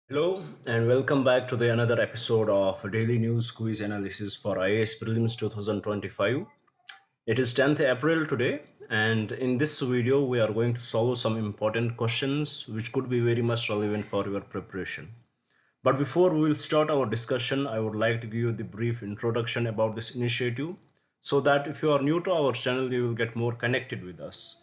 Hello and welcome back to the another episode of Daily News Quiz Analysis for IAS Prelims 2025. It is 10th April today, and in this video we are going to solve some important questions which could be very much relevant for your preparation. But before we will start our discussion, I would like to give you the brief introduction about this initiative so that if you are new to our channel you will get more connected with us.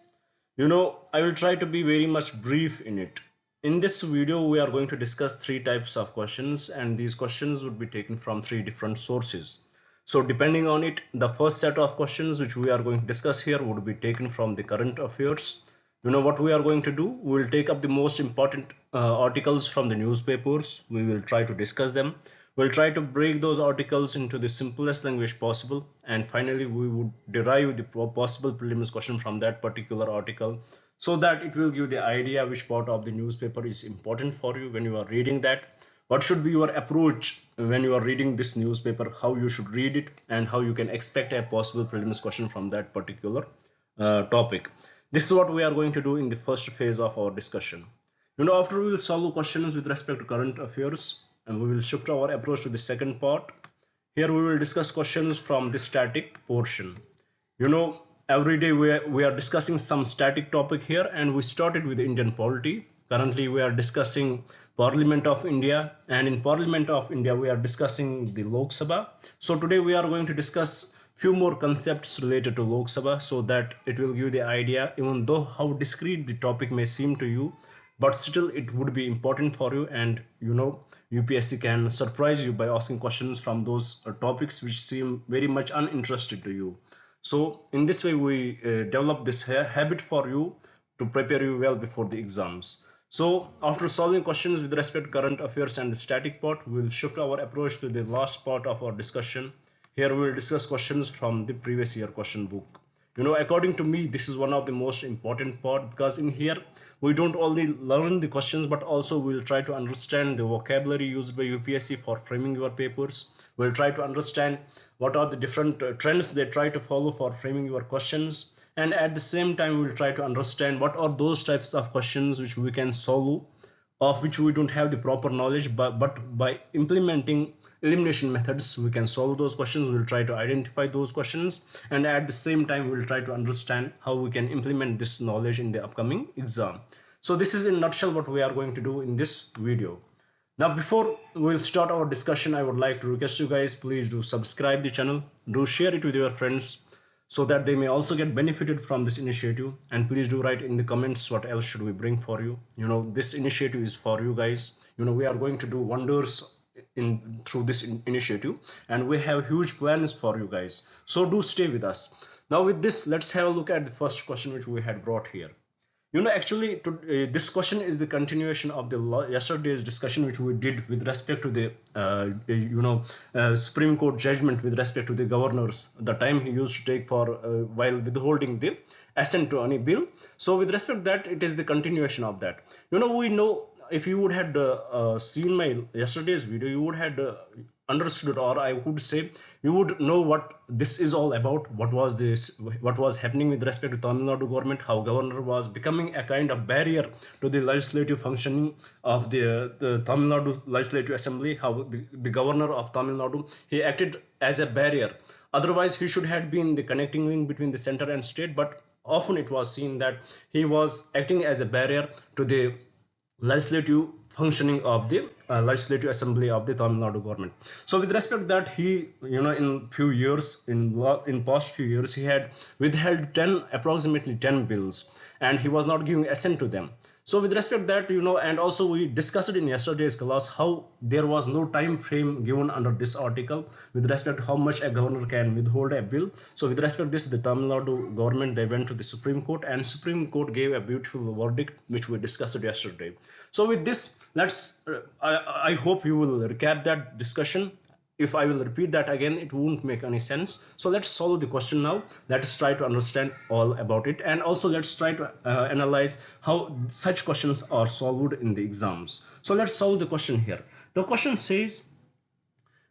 I will try to be very much brief in it. In this video, we are going to discuss three types of questions, and these questions would be taken from three different sources. So depending on it, the first set of questions which we are going to discuss here would be taken from the current affairs. What we are going to do? We will take up the most important articles from the newspapers. We will try to discuss them. We'll try to break those articles into the simplest language possible, and finally we would derive the possible prelims question from that particular article so that it will give the idea which part of the newspaper is important for you when you are reading that, what should be your approach when you are reading this newspaper, how you should read it, and how you can expect a possible prelims question from that particular topic. This is what we are going to do in the first phase of our discussion. After we will solve questions with respect to current affairs, and we will shift our approach to the second part. Here we will discuss questions from the static portion. Every day we are discussing some static topic here, and we started with Indian polity. Currently we are discussing Parliament of India, and in Parliament of India we are discussing the Lok Sabha. So today we are going to discuss few more concepts related to Lok Sabha so that it will give the idea, even though how discrete the topic may seem to you, but still it would be important for you. And UPSC can surprise you by asking questions from those topics which seem very much uninterested to you. So in this way we develop this habit for you to prepare you well before the exams. So after solving questions with respect to current affairs and the static part, we will shift our approach to the last part of our discussion. Here we will discuss questions from the previous year question book. According to me, this is one of the most important part, because in here we don't only learn the questions but also we'll try to understand the vocabulary used by UPSC for framing your papers. We'll try to understand what are the different trends they try to follow for framing your questions, and at the same time we'll try to understand what are those types of questions which we can solve, of which we don't have the proper knowledge, but by implementing elimination methods we can solve those questions. We'll try to identify those questions, and at the same time we'll try to understand how we can implement this knowledge in the upcoming exam. So this is in a nutshell what we are going to do in this video. Now before we'll start our discussion, I would like to request you guys, please do subscribe the channel, do share it with your friends so that they may also get benefited from this initiative, and please do write in the comments what else should we bring for you. This initiative is for you guys. We are going to do wonders in through this initiative, and we have huge plans for you guys, so do stay with us. Now with this, let's have a look at the first question which we had brought here. Actually, this question is the continuation of the yesterday's discussion which we did with respect to the, Supreme Court judgment with respect to the governors, the time he used to take for while withholding the assent to any bill. So with respect to that, it is the continuation of that. We know, if you would had seen my yesterday's video, you would had understood, or I would say you would know what this is all about. What was happening with respect to Tamil Nadu government, how governor was becoming a kind of barrier to the legislative functioning of the Tamil Nadu Legislative Assembly, how the governor of Tamil Nadu, he acted as a barrier. Otherwise he should have been the connecting link between the center and state, but often it was seen that he was acting as a barrier to the legislative functioning of the legislative assembly of the Tamil Nadu government. So with respect to that, he, in few years, in past few years, he had withheld approximately 10 bills, and he was not giving assent to them. So with respect to that, and also we discussed it in yesterday's class how there was no time frame given under this article with respect to how much a governor can withhold a bill. So with respect to this, the Tamil Nadu government, they went to the Supreme Court, and Supreme Court gave a beautiful verdict which we discussed yesterday. So with this, I hope you will recap that discussion. If I will repeat that again, it won't make any sense. So let's solve the question now. Let's try to understand all about it, and also let's try to analyze how such questions are solved in the exams. So let's solve the question here. The question says,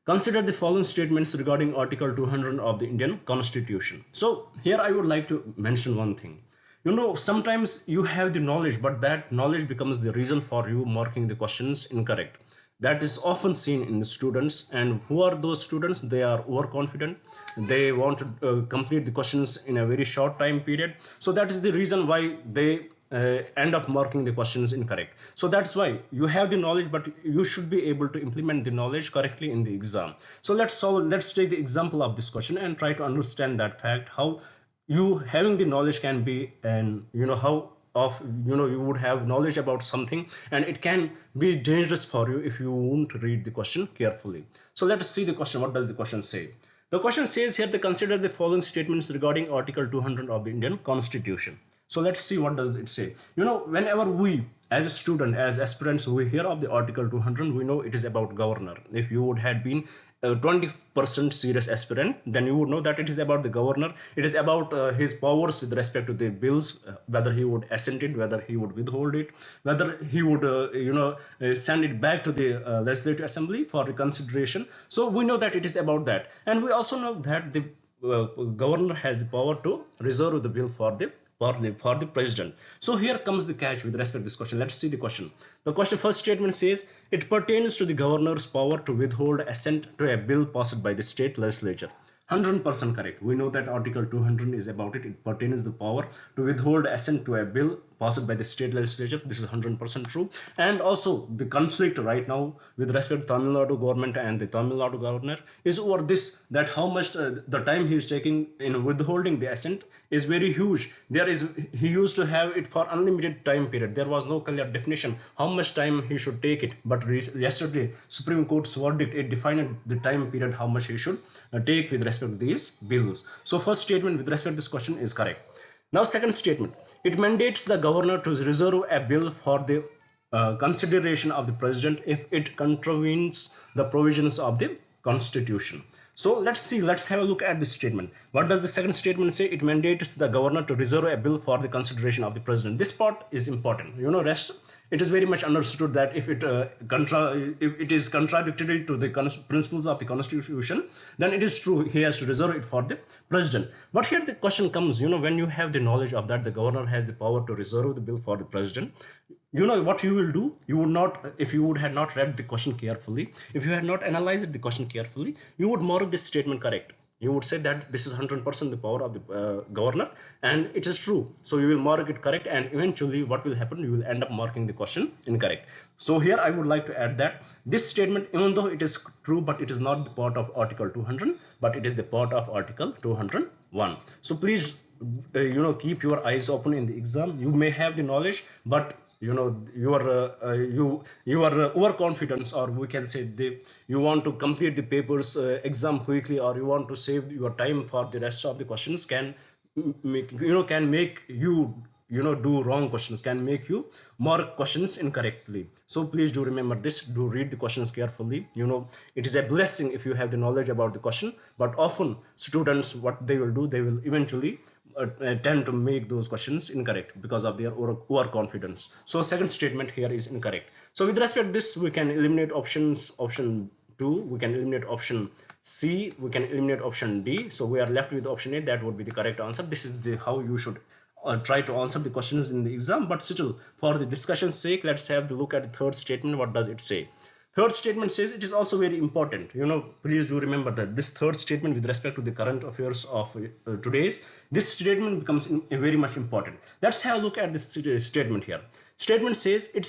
consider the following statements regarding Article 200 of the Indian Constitution. So here I would like to mention one thing. sometimes you have the knowledge, but that knowledge becomes the reason for you marking the questions incorrect. That is often seen in the students. And who are those students? They are overconfident. They want to complete the questions in a very short time period. So that is the reason why they end up marking the questions incorrect. So that's why you have the knowledge, but you should be able to implement the knowledge correctly in the exam. So let's take the example of this question and try to understand that fact, how you having the knowledge can be, and how of you would have knowledge about something, and it can be dangerous for you if you won't read the question carefully. So let us see the question. What does the question say? The question says here, they consider the following statements regarding Article 200 of the Indian Constitution. So let's see what does it say. Whenever we as a student, as aspirants, we hear of the Article 200, we know it is about governor. If you would have been a 20% serious aspirant, then you would know that it is about the governor. It is about his powers with respect to the bills, whether he would assent it, whether he would withhold it, whether he would send it back to the legislative assembly for reconsideration. So we know that it is about that. And we also know that the governor has the power to reserve the bill for the president. So here comes the catch with respect to this question. Let's see the question. The question, first statement says, it pertains to the governor's power to withhold assent to a bill passed by the state legislature. 100% correct. We know that Article 200 is about it. It pertains the power to withhold assent to a bill passed by the state legislature. This is 100% true. And also the conflict right now with respect to Tamil Nadu government and the Tamil Nadu governor is over this, that how much the time he is taking in withholding the assent is very huge. He used to have it for unlimited time period. There was no clear definition how much time he should take it. But yesterday, Supreme Court's verdict, it defined the time period how much he should take with respect to these bills. So first statement with respect to this question is correct. Now second statement, it mandates the governor to reserve a bill for the consideration of the president if it contravenes the provisions of the constitution. So let's have a look at this statement. What does the second statement say? It mandates the governor to reserve a bill for the consideration of the president. This part is important. Rest, it is very much understood that if it is contradictory to the principles of the constitution, then it is true he has to reserve it for the president. But here the question comes, when you have the knowledge of that the governor has the power to reserve the bill for the president, what you will do, you would not, if you would have not read the question carefully, if you had not analyzed the question carefully, you would mark this statement correct. You would say that this is 100% the power of the governor, and it is true. So you will mark it correct, and eventually what will happen, you will end up marking the question incorrect. So here I would like to add that this statement, even though it is true, but it is not the part of Article 200, but it is the part of Article 201. So please keep your eyes open in the exam. You may have the knowledge, but your overconfidence, or we can say you want to complete the papers exam quickly, or you want to save your time for the rest of the questions, can make you do wrong questions, can make you mark questions incorrectly. So please do remember this, do read the questions carefully. It is a blessing if you have the knowledge about the question, but often students, what they will do, they will eventually tend to make those questions incorrect because of their overconfidence. So second statement here is incorrect. So with respect to this, we can eliminate option 2, we can eliminate option C, we can eliminate option D. So we are left with option A. That would be the correct answer. This is how you should try to answer the questions in the exam. But still, for the discussion's sake, let's have a look at the third statement. What does it say? Third statement says, it is also very important. Please do remember that this third statement with respect to the current affairs of today's, this statement becomes very much important. Let's have a look at this statement here. Statement says it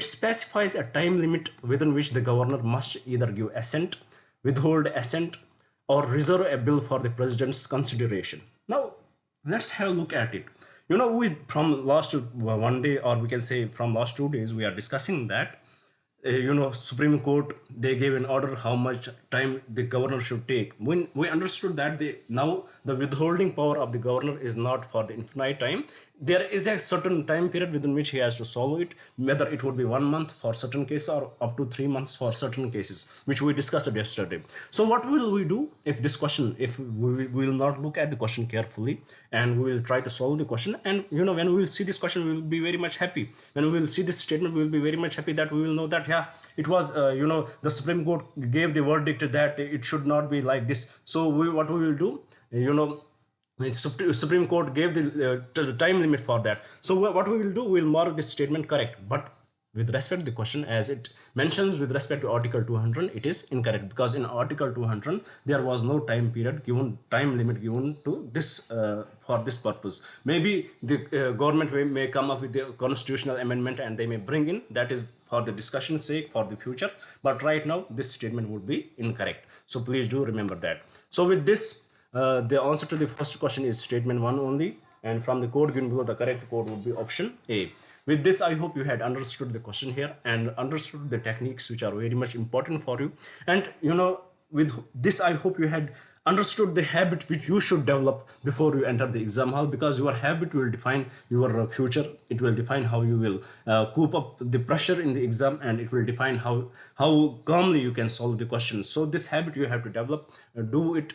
specifies a time limit within which the governor must either give assent, withhold assent, or reserve a bill for the president's consideration. Now let's have a look at it. We from last one day, or we can say from last 2 days, we are discussing that Supreme Court, they gave an order how much time the governor should take. When we understood that now the withholding power of the governor is not for the infinite time. There is a certain time period within which he has to solve it, whether it would be 1 month for certain cases or up to 3 months for certain cases, which we discussed yesterday. So what will we do if this question, if we will not look at the question carefully and we will try to solve the question, and when we will see this question, we will be very much happy. When we will see this statement, we will be very much happy that we will know that it was the Supreme Court gave the verdict that it should not be like this. So what we will do, The Supreme Court gave the time limit for that. So what we will do, we will mark this statement correct. But with respect to the question, as it mentions with respect to Article 200, it is incorrect, because in Article 200 there was no time period given, time limit given to this for this purpose. Maybe the government may come up with the constitutional amendment and they may bring in, that is for the discussion's sake for the future. But right now this statement would be incorrect. So please do remember that. So with this, the answer to the first question is statement 1 only, and from the code given below, the correct code would be option A. With this, I hope you had understood the question here and understood the techniques which are very much important for you. And with this, I hope you had understood the habit which you should develop before you enter the exam hall, because your habit will define your future. It will define how you will cope up the pressure in the exam, and it will define how calmly you can solve the questions. So this habit you have to develop. Do it,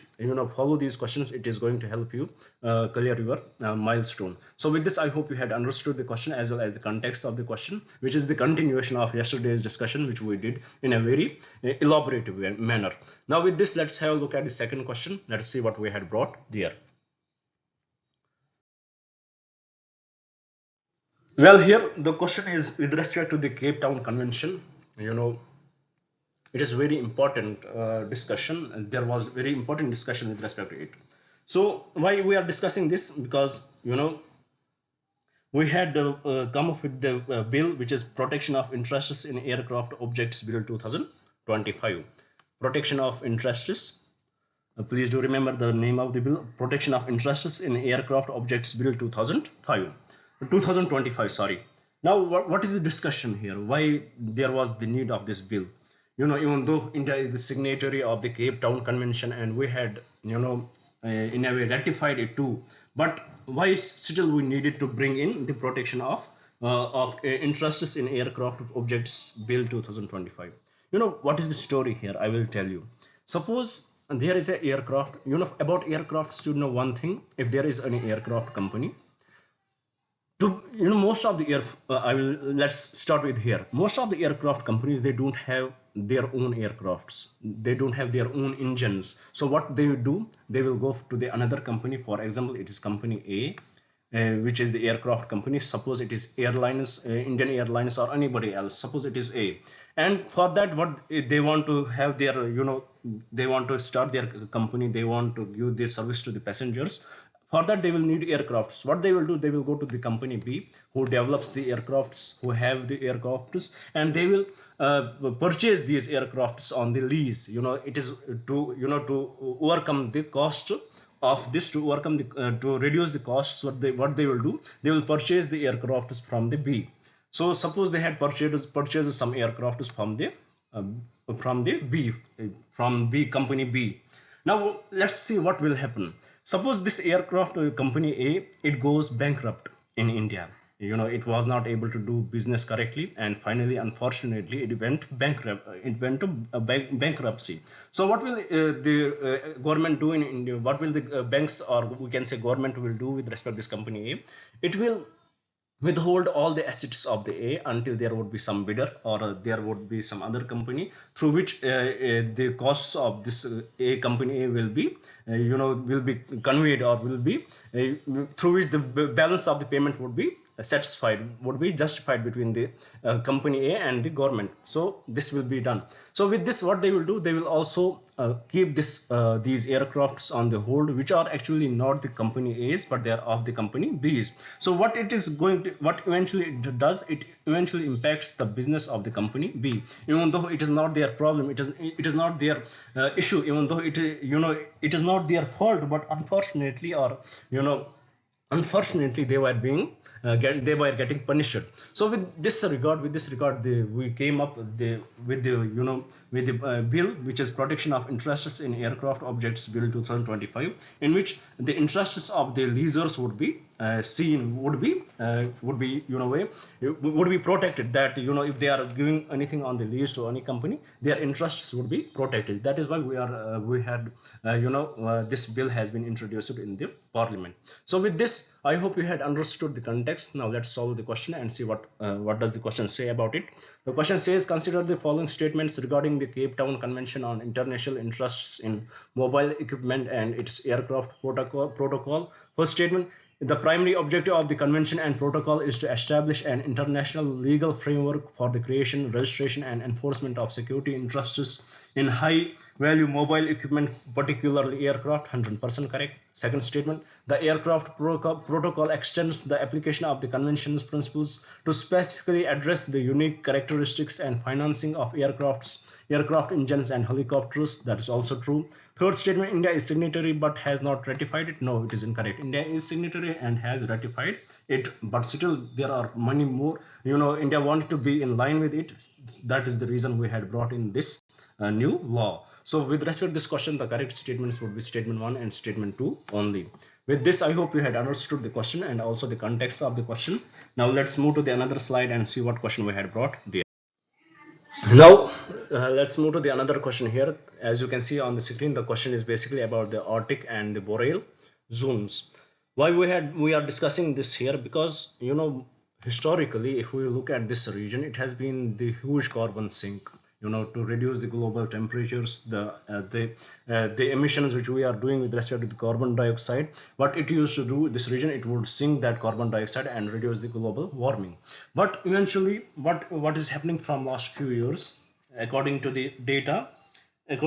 follow these questions. It is going to help you clear your milestone. So with this, I hope you had understood the question as well as the context of the question, which is the continuation of yesterday's discussion, which we did in a very elaborative manner. Now with this, let's have a look at the second question. Let's see what we had brought there. Well, here the question is with respect to the Cape Town Convention. It is very important discussion, and there was very important discussion with respect to it. So why we are discussing this? Because we had come up with the bill, which is Protection of Interests in Aircraft Objects Bill 2025. Protection of Interests. Please do remember the name of the bill: Protection of Interests in Aircraft Objects Bill 2025. Sorry. Now, what is the discussion here? Why there was the need of this bill? Even though India is the signatory of the Cape Town Convention, and we had, in a way ratified it too, but why still we needed to bring in the protection of interests in aircraft objects bill 2025? What is the story here? I will tell you. Suppose there is an aircraft. About aircrafts, you know one thing: if there is any aircraft company, most of the let's start with here. Most of the aircraft companies, they don't have their own aircrafts, they don't have their own engines. So what they will do, they will go to the another company. For example, it is company A, which is the aircraft company. Suppose it is airlines, Indian Airlines, or anybody else. Suppose it is A, and for that, what they want to have their, they want to start their company, they want to give their service to the passengers. For that, they will need aircrafts. What they will do, they will go to the company B, who develops the aircrafts, who have the aircrafts, and they will purchase these aircrafts on the lease. It is to to overcome the cost of this, to overcome the to reduce the costs. What they will do, they will purchase the aircrafts from the B. So suppose they had purchased some aircrafts from the B, from B, company B. Now let's see what will happen. Suppose this aircraft company A, it goes bankrupt in India. It was not able to do business correctly, and finally, unfortunately, it went bankrupt. It went to bankruptcy. So what will the government do in India? What will the banks, or we can say government, will do with respect to this company A? It will withhold all the assets of the A until there would be some bidder, or there would be some other company through which the costs of this A company A will be will be conveyed, or will be through which the balance of the payment would be satisfied, would be justified between the company A and the government. So this will be done. So with this, what they will do, they will also keep these aircrafts on the hold, which are actually not the company A's, but they are of the company B's. So what it is going to, what eventually it does, it eventually impacts the business of the company B, even though it is not their problem, it is not their issue, even though it is not their fault, but unfortunately, or unfortunately, they were being they were getting punished. So with this regard, we came up with the bill, which is Protection of Interests in Aircraft Objects Bill 2025, in which the interests of the leasers would be seen would be would be protected, that if they are giving anything on the lease to any company, their interests would be protected. That is why we had this bill has been introduced in the parliament. So with this, I hope you had understood the context. Now let's solve the question and see what does the question say about it. The question says, consider the following statements regarding the Cape Town Convention on International Interests in Mobile Equipment and its Aircraft Protocol. First statement: the primary objective of the convention and protocol is to establish an international legal framework for the creation, registration, and enforcement of security interests in high value mobile equipment, particularly aircraft. 100% correct. Second statement: the aircraft protocol extends the application of the convention's principles to specifically address the unique characteristics and financing of aircraft engines and helicopters. That is also true. Third statement: India is signatory but has not ratified it. No, it is incorrect. India is signatory and has ratified it, but still there are many more. India wanted to be in line with it. That is the reason we had brought in this new law. So with respect to this question, the correct statements would be statement 1 and statement 2 only. With this, I hope you had understood the question and also the context of the question. Now let's move to the another slide and see what question we had brought there. Now let's move to the another question here. As you can see on the screen, the question is basically about the Arctic and the boreal zones. Why we are discussing this here? Because historically, if we look at this region, it has been the huge carbon sink, to reduce the global temperatures, the emissions which we are doing with respect to the carbon dioxide. What it used to do, this region, it would sink that carbon dioxide and reduce the global warming. But eventually, what is happening from last few years, according to the data, which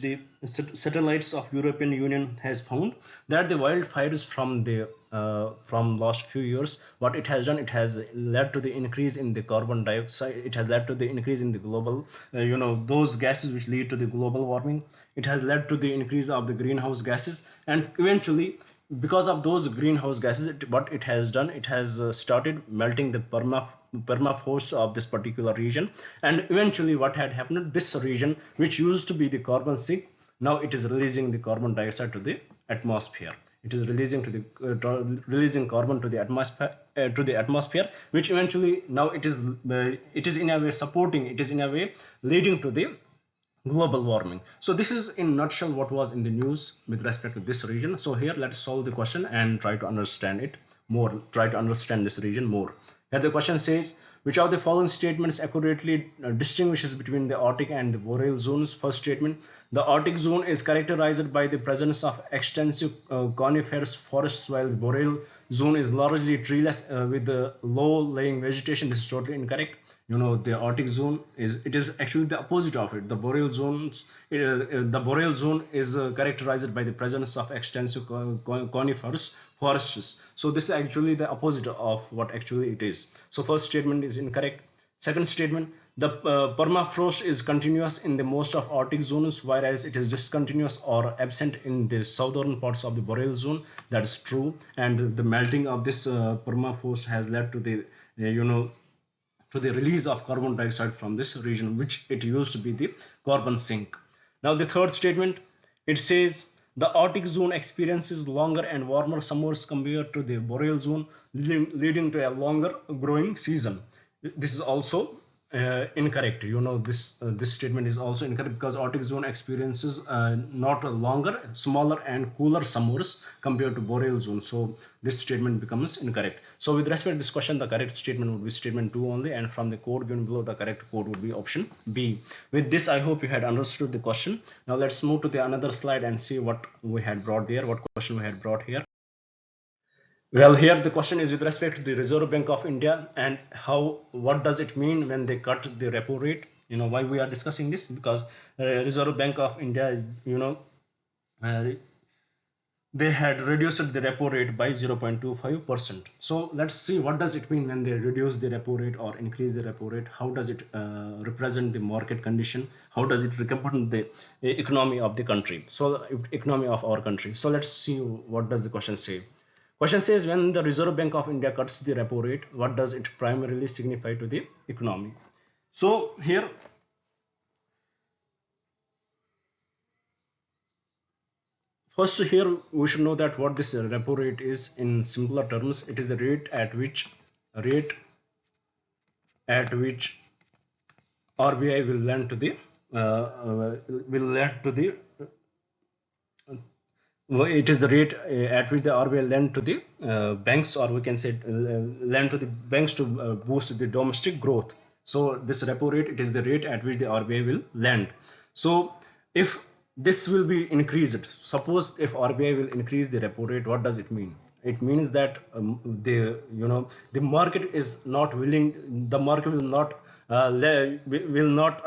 the satellites of European Union has found, that the wildfires from last few years, what it has done, it has led to the increase in the carbon dioxide. It has led to the increase in the global those gases which lead to the global warming. It has led to the increase of the greenhouse gases, and eventually, because of those greenhouse gases, what it has done, it has started melting the permafrost of this particular region. And eventually what had happened, this region which used to be the carbon sink, now it is releasing the carbon dioxide to the atmosphere. It is releasing carbon to the atmosphere, which eventually now it is in a way supporting, it is in a way leading to the global warming. So this is in a nutshell what was in the news with respect to this region. So here let's solve the question and try to understand it more, try to understand this region more. Here the question says, which of the following statements accurately distinguishes between the Arctic and the boreal zones? First statement: the Arctic zone is characterized by the presence of extensive coniferous forests, while the boreal zone is largely treeless with low laying vegetation. This is totally incorrect. The Arctic zone is actually the opposite of it. The boreal zone is characterized by the presence of extensive coniferous forests. So this is actually the opposite of what actually it is. So first statement is incorrect. Second statement: the permafrost is continuous in the most of Arctic zones, whereas it is discontinuous or absent in the southern parts of the boreal zone. That is true. And the melting of this permafrost has led to the to the release of carbon dioxide from this region, which it used to be the carbon sink. Now the third statement, it says the Arctic zone experiences longer and warmer summers compared to the boreal zone, leading to a longer growing season. This is also incorrect. This statement is also incorrect, because Arctic zone experiences not longer, smaller and cooler summers compared to boreal zone. So this statement becomes incorrect. So with respect to this question, the correct statement would be statement 2 only, and from the code given below, the correct code would be option B. With this, I hope you had understood the question. Now let's move to the another slide and see what we had brought there, what question we had brought here. Well, here the question is with respect to the Reserve Bank of India and what does it mean when they cut the repo rate? Why we are discussing this? Because Reserve Bank of India, they had reduced the repo rate by 0.25%. So let's see what does it mean when they reduce the repo rate or increase the repo rate. How does it represent the market condition? How does it represent the economy of the country? So economy of our country. So let's see what does the question say. Question says, when the Reserve Bank of India cuts the repo rate, what does it primarily signify to the economy? So here, First, here we should know that what this repo rate is in simpler terms. It is the rate at which RBI will lend to the it is the rate at which the RBI lend to the banks, or we can say lend to the banks to boost the domestic growth. So this repo rate, it is the rate at which the RBI will lend. So if this will be increased, suppose if RBI will increase the repo rate, what does it mean? It means that the market is not willing, the market will not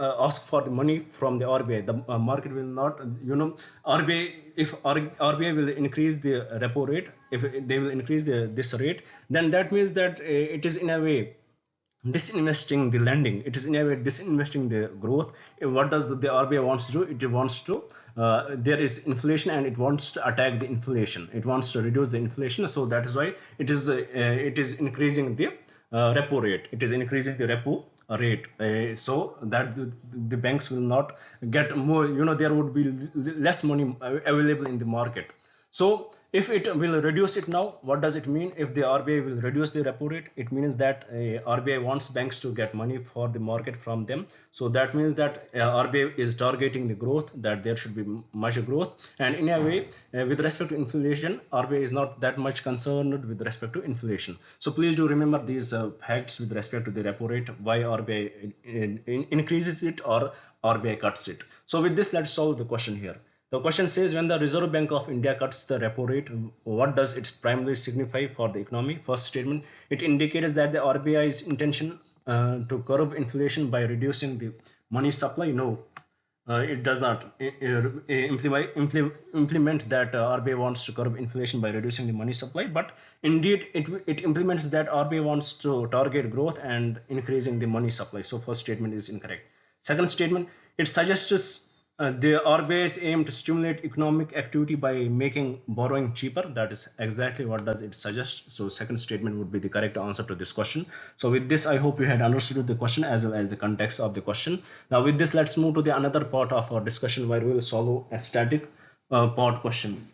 ask for the money from the RBI. The market will not, RBI, if RBI will increase the repo rate, if they will increase this rate, then that means that it is in a way disinvesting the lending. It is in a way disinvesting the growth. What does the RBI wants to do? It wants to there is inflation and it wants to attack the inflation. It wants to reduce the inflation. So that is why it is increasing the repo rate. It is increasing the repo rate, so that the banks will not get more, there would be less money available in the market. So if it will reduce it now, what does it mean? If the RBI will reduce the repo rate, it means that RBI wants banks to get money for the market from them. So that means that RBI is targeting the growth, that there should be much growth. And in a way, with respect to inflation, RBI is not that much concerned with respect to inflation. So please do remember these facts with respect to the repo rate, why RBI increases it or RBI cuts it. So with this, let's solve the question here. The question says, when the Reserve Bank of India cuts the repo rate, what does it primarily signify for the economy? First statement, it indicates that the RBI's intention to curb inflation by reducing the money supply. No, it does not implement that RBI wants to curb inflation by reducing the money supply, but indeed it implements that RBI wants to target growth and increasing the money supply. So first statement is incorrect. Second statement, it suggests the RBI's aim to stimulate economic activity by making borrowing cheaper. That is exactly what does it suggest. So second statement would be the correct answer to this question. So with this, I hope you had understood the question as well as the context of the question. Now with this, let's move to the another part of our discussion where we will solve a static part question.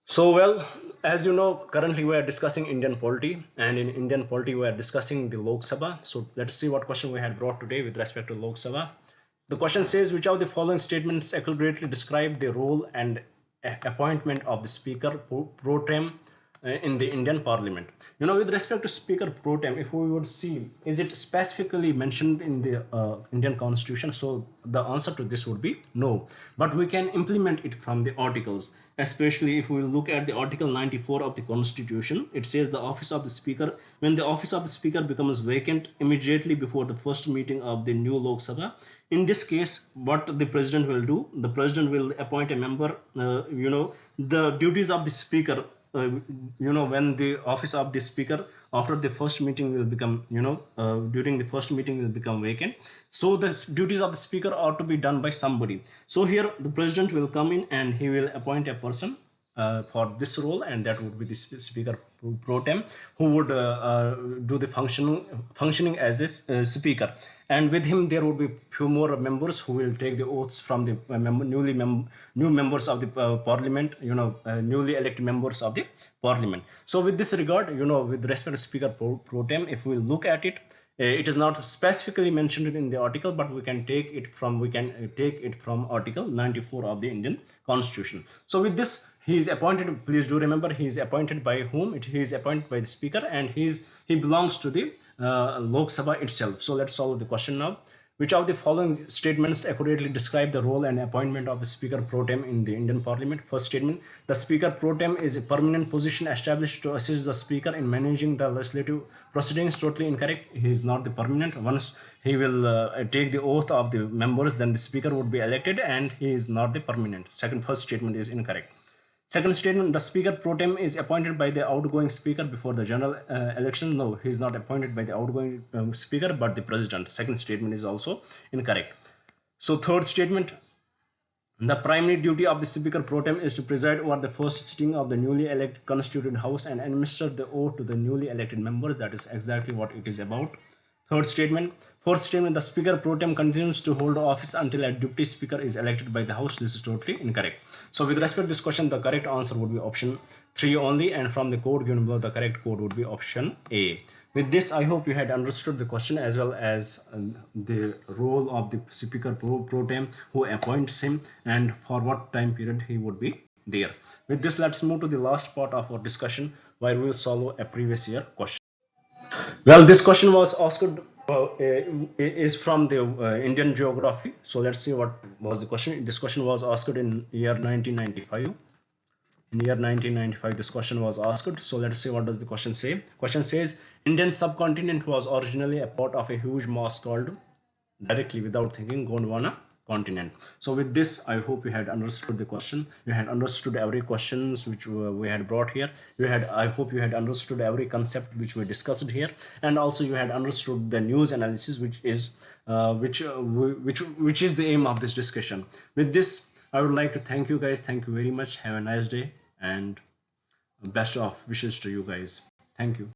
So well, as you know, currently we are discussing Indian polity, and in Indian polity we are discussing the Lok Sabha. So let's see what question we had brought today with respect to Lok Sabha. The question says, which of the following statements accurately describe the role and appointment of the Speaker pro tem in the Indian Parliament? With respect to Speaker pro tem, if we would see, is it specifically mentioned in the Indian Constitution? So the answer to this would be no. But we can implement it from the articles, especially if we look at the Article 94 of the Constitution. It says the office of the Speaker, when the office of the Speaker becomes vacant immediately before the first meeting of the new Lok Sabha, in this case, what the President will do, the President will appoint a member. The duties of the Speaker, when the office of the Speaker after the first meeting will become, during the first meeting will become vacant. So the duties of the Speaker are to be done by somebody. So here the President will come in and he will appoint a person for this role, and that would be the Speaker pro tem, who would do the functioning as this Speaker. And with him there would be few more members who will take the oaths from the new members of the Parliament, newly elected members of the Parliament. So with this regard, with respect to Speaker pro tem, if we look at it, it is not specifically mentioned in the article, but we can take it from Article 94 of the Indian Constitution. So with this, he is appointed. Please do remember, he is appointed by whom? He is appointed by the Speaker, and he belongs to the Lok Sabha itself. So let's solve the question now. Which of the following statements accurately describe the role and appointment of the Speaker pro tem in the Indian Parliament? First statement, the Speaker pro tem is a permanent position established to assist the Speaker in managing the legislative proceedings. Totally incorrect. He is not the permanent. Once he will take the oath of the members, then the Speaker would be elected, and he is not the permanent. First statement is incorrect. Second statement, the Speaker pro tem is appointed by the outgoing Speaker before the general election. No, he is not appointed by the outgoing Speaker, but the President. Second statement is also incorrect. So third statement, the primary duty of the Speaker pro tem is to preside over the first sitting of the newly elected constituted House and administer the oath to the newly elected members. That is exactly what it is about. Third statement. Fourth statement, the Speaker pro tem continues to hold office until a deputy speaker is elected by the House. This is totally incorrect. So with respect to this question, the correct answer would be option 3 only, and from the code given below, the correct code would be option A. With this, I hope you had understood the question as well as the role of the Speaker pro tem, who appoints him, and for what time period he would be there. With this, let's move to the last part of our discussion, where we will solve a previous year question. Well, this question was asked is from the Indian geography. So let's see what was the question. This question was asked in year 1995. In year 1995, this question was asked. So let's see what does the question say. Question says, Indian subcontinent was originally a part of a huge mass called, directly without thinking, Gondwana continent. So with this, I hope you had understood the question. You had understood every questions which we had brought here. I hope you had understood every concept which we discussed here, and also you had understood the news analysis, which is which is the aim of this discussion. With this, I would like to thank you guys. Thank you very much. Have a nice day, and best of wishes to you guys. Thank you.